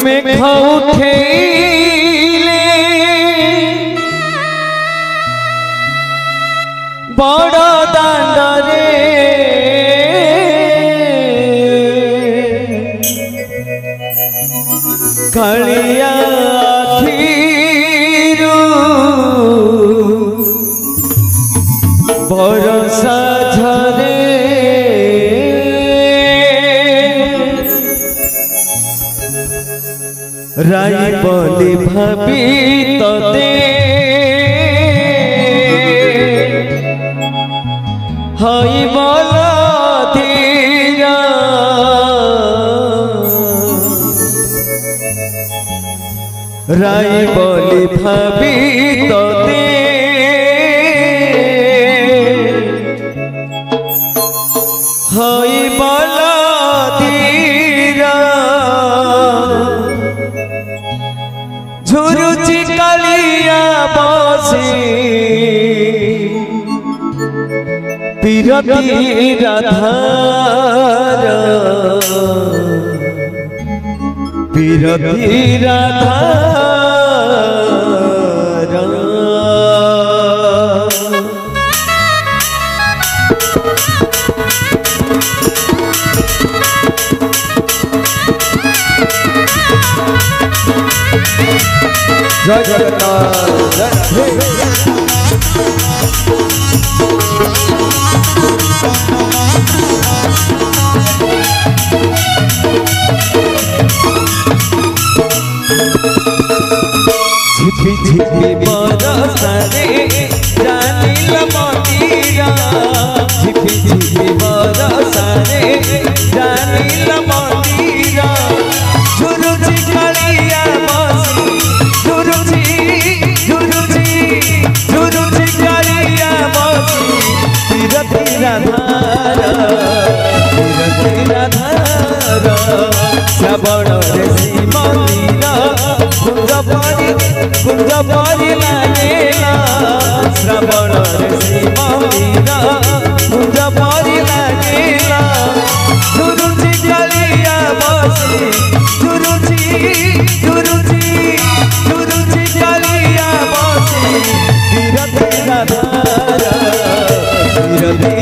मेघ उठेले बड़ दांडरे कालिया आखिरू बरसा झरे राई बोली भाभी तते हई बोला धीरा राई बोली भाभी तते हई बोला धीरा झुरुची कालिया बसी पीरती राधार पीरती राधार जय जगन्नाथ जय झिपी झिपी बरसारे जानिल मंदिरा झिपी झिपी बरसारे जानिल मंदिरा झुरुची कालिया बसी झुरुची झुरुची झुरुची कालिया बसी पीरती राधार श्रावण रे श्री मंदिर कुंज परी लागेला श्रावण रे श्री मंदिर कुंज परी लागेला झुरुची कालिया बसी झुरुची झुरुची झुरुची कालिया बसी पीरती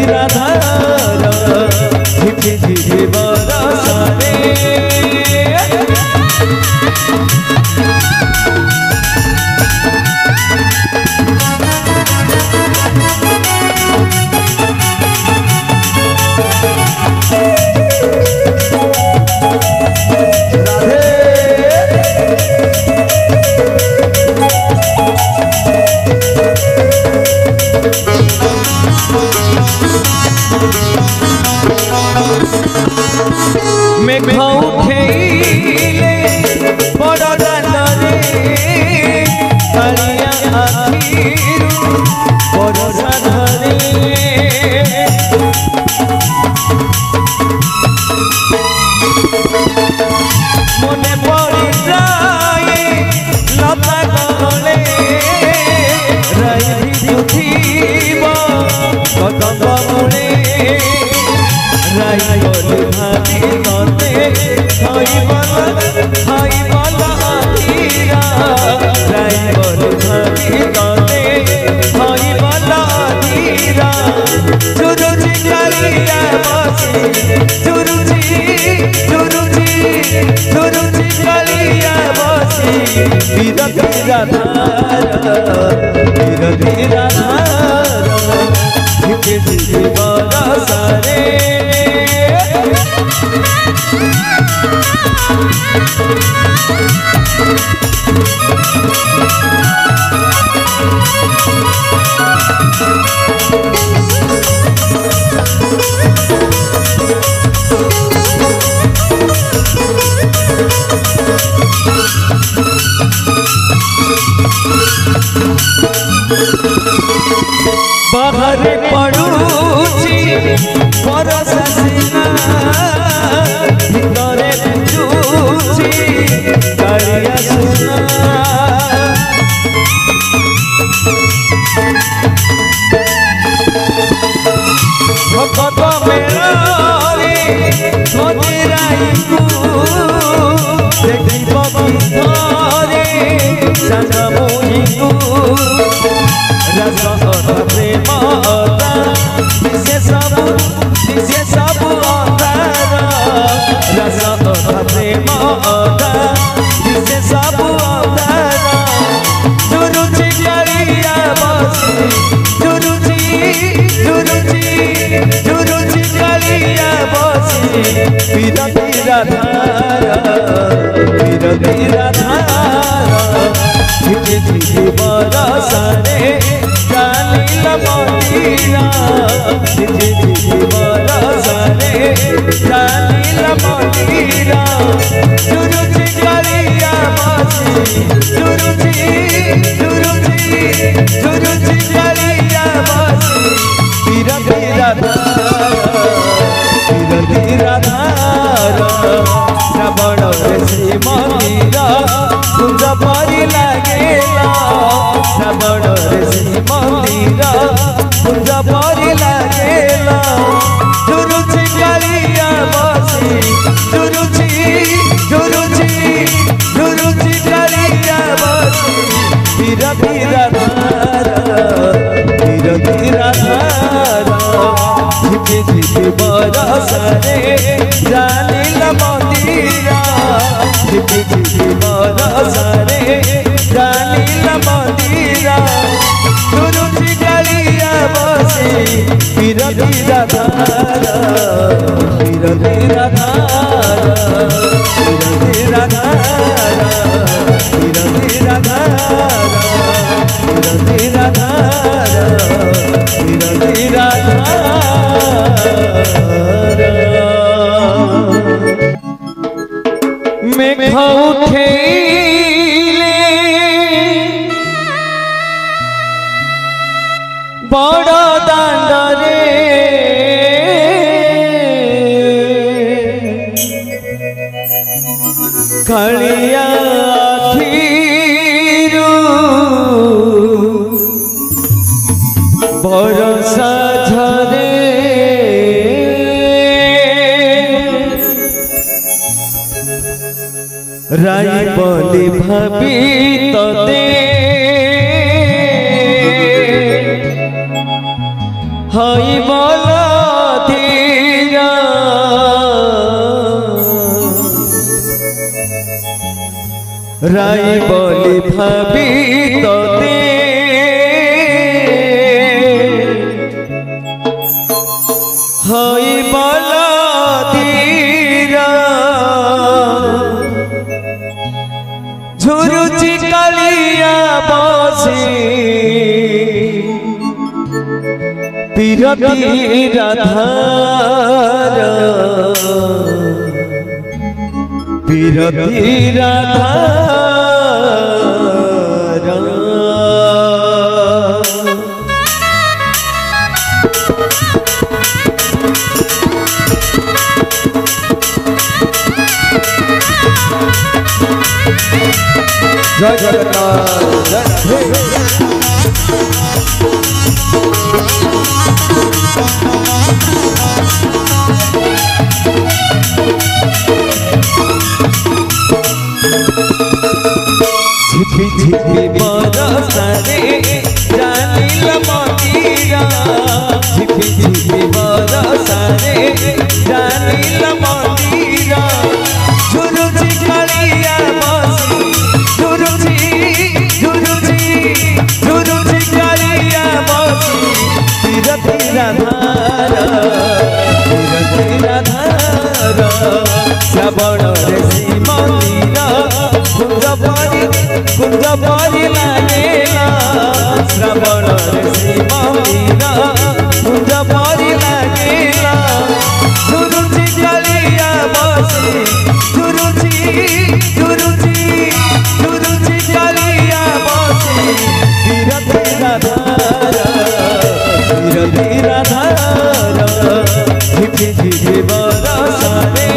राधार झिपी झिपी बरसारे मेघ उठेले बड़ दांडरे कालिया आखिरू बरसा झरे मने पड़ी जाए लता कहले राई उठिब कदम मूले राई बोली भाभी तते हई बोला धीरा राई बोली भाभी तते हई बोला धीरा झुरुची कालिया बसी झुरुची झुरुची झुरुची कालिया बसी पीरती राधार झिपी झिपी बरसारे बाहर पड़ुची बरसा सीना भितरे बुझुची कालिया सुना भक्त मेला माईकू देखिब भितरे चंद्रमुखीकू रस अधा प्रेम अधा दिशे सब अंधार रस अधा प्रेम अधा दिशे सब अंधार झुरुची कालिया बसी झुरुची कालिया बसी विरती राधार झिझि झिझि बरसारे जानिल मंदिरा झिझि झिझि बरसारे जानिल मंदिरा झुरुची कालिया बसी झुरुची कालिया बसी विरती राधार श्रावण श्री मंदिर कुंज परी लागेला श्रावण श्री मंदिर कुंज परी लागेला झुरुची कालिया बसी झुरुची कालिया बसी विरती राधार झिझि झिझि बरसारे जानिल मंदिरा झिझि झिझि बरसारे जानिल मंदिरा झुरुची कालिया बसी विरती राधार विरती राधार विरती राधार विरती राधार विरती राधार विरती राधार मेघ उठेले बड़ दांडरे कालिया आखिरू बरसा झरे राई बोली भाभी तते हई बोला धीरा राई बोली भाभी तते हई बोला धीरा झुरुची कालिया बसी विरती राधार विरती राधार जय जगन्नाथ जय झिझि झिझि बरसारे जानिल मंदिरा झिझि झिझि बरसारे जानिल मंदिरा झुरुची कालिया बसी झुरुची कालिया बसी विरती राधार श्रावण श्री मंदिर कुंज परी लागेला श्रावण श्री मंदिर कुंज परी लागेला झुरुची कालिया बसी झुरुची कालिया बसी विरती राधार झिझि झिझि बरसारे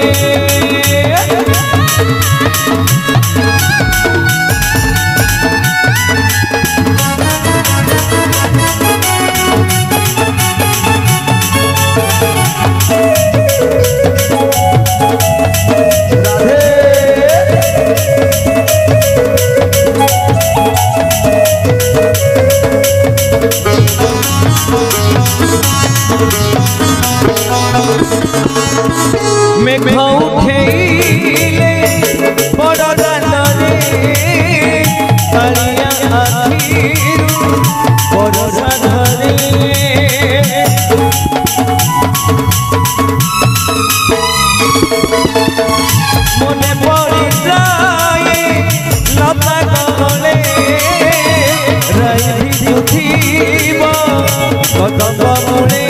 मेघ उठेले बड़ दानरे कालिया आखिरू बरसा धरे मने पड़ी जाए लता गले राई उठिब कदम मुड़े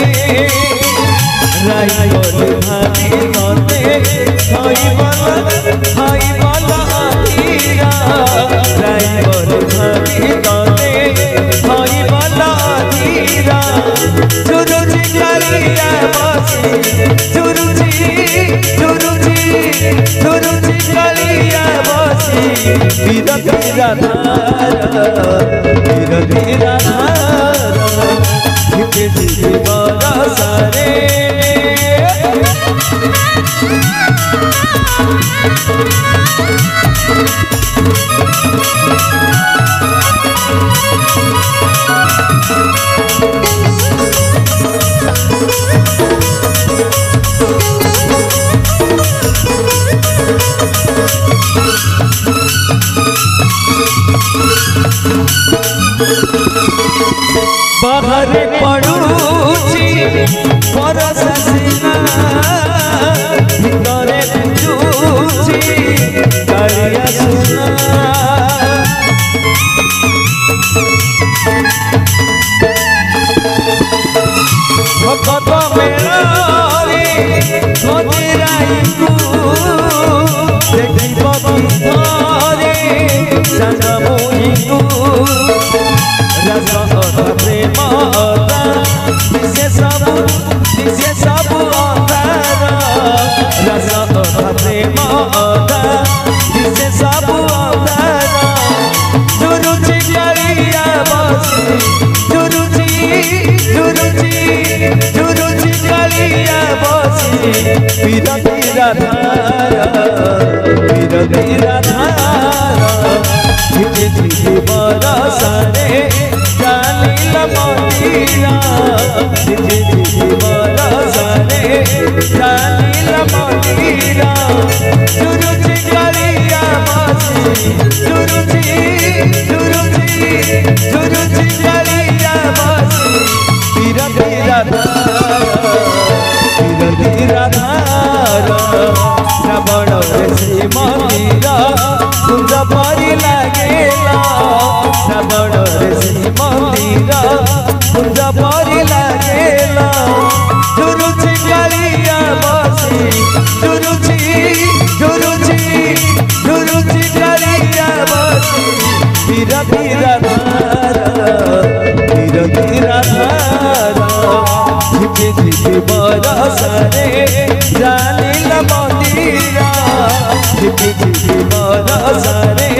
राई गले भारी गते हई बला धीरा राई गले भारी गते हई बला धीरा चुरुची कालिया बसी चुरुची कालिया बसी धीरा धीरा धारा झिके झिके बरसारे बाहर पड़ुची बरसा सीना भितरे बुझुची कालिया सुना भगत मेलारे गजराईकू देखिब भितरे जाना मोहिकू प्रेम दिशे सब अंधार रस प्रेम दिशे सब अंधार चुरुची कालिया बसी चुरुची कालिया बसी पीरा पीरा धारा झिके झिके बरसारे जालिल मंदिरा झिके झिके बरसारे जालिल मंदिरा चुरुची कालिया बसी चुरुची कालिया बसी पीरा पीरा धारा श्रावण श्री मंदिरा कुंज परी लागेला श्रावण श्री मंदिरा कुंज परी लागेला चुरुची कालिया बसी चुरुची कालिया बसी धीरा धीरा धारा झिके झिके बरसारे जालिल मंदिरा झिके झिके बरसारे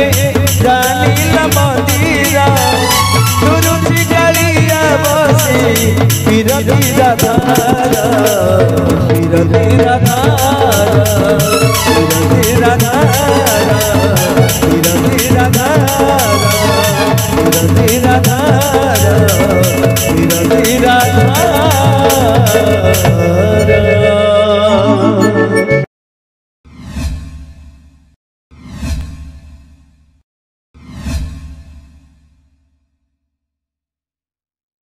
जालिल मंदिरा चुरुची कालिया बसी पीरा पीरा धारा